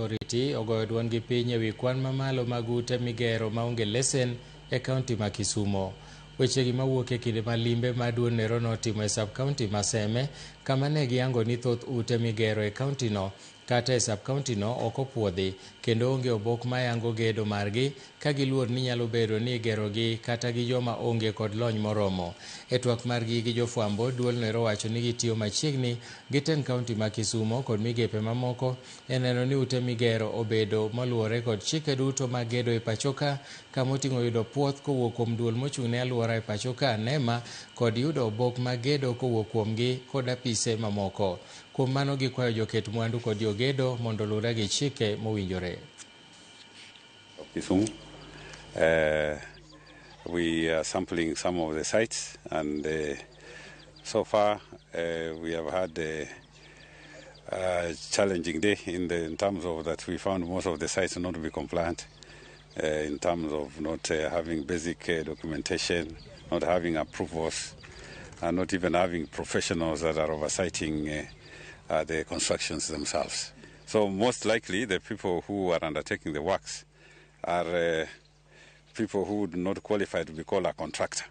Authority ogoyo duond gi piny ewi kwan mamalo mag ute migero maonge lesen e kaunti ma Kisumo. Wechegi mawuok e kinde ma limbe ma duond nero notimo e sub-kaunti ma Seme, kama ne giyango ni thoth ute migero e kauntino kata e sub-kauntino ok opuodhi kendo onge obok mayango gedo margi ka giluor ni nyalo bedo ni igerogi kata gi joma onge kod lony moromo. E twak margi gi jofwambo, duol nero wacho ni gitiyo machiegni gi tend kaunti ma Kisumo kod migepe mamoko e neno ni ute migero obedo moluwore kod chike duto mag gedo e pachoka, kama oting'o yudo puoth kowuok kuom duol mochung' ne alwora e pachoka NEMA kod yudo obok mag gedo kowuok kuomgi kod apise mamoko. Kuom mano gikwayo joket mwandu kod jogedo mondo olure gi chike mowinjore. Kisumu, we are sampling some of the sites, and so far we have had a challenging day in terms of that we found most of the sites not to be compliant in terms of not having basic documentation, not having approvals, and not even having professionals that are oversighting the constructions themselves. So most likely the people who are undertaking the works are people who do not qualify to be called a contractor,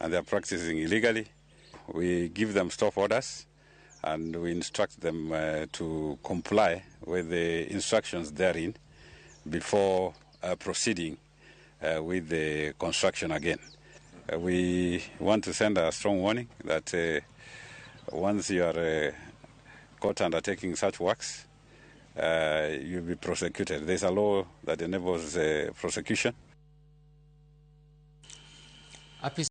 and they are practicing illegally. We give them stop orders and we instruct them to comply with the instructions therein before proceeding with the construction again. We want to send a strong warning that once you are caught undertaking such works, you'll be prosecuted. There's a law that enables prosecution.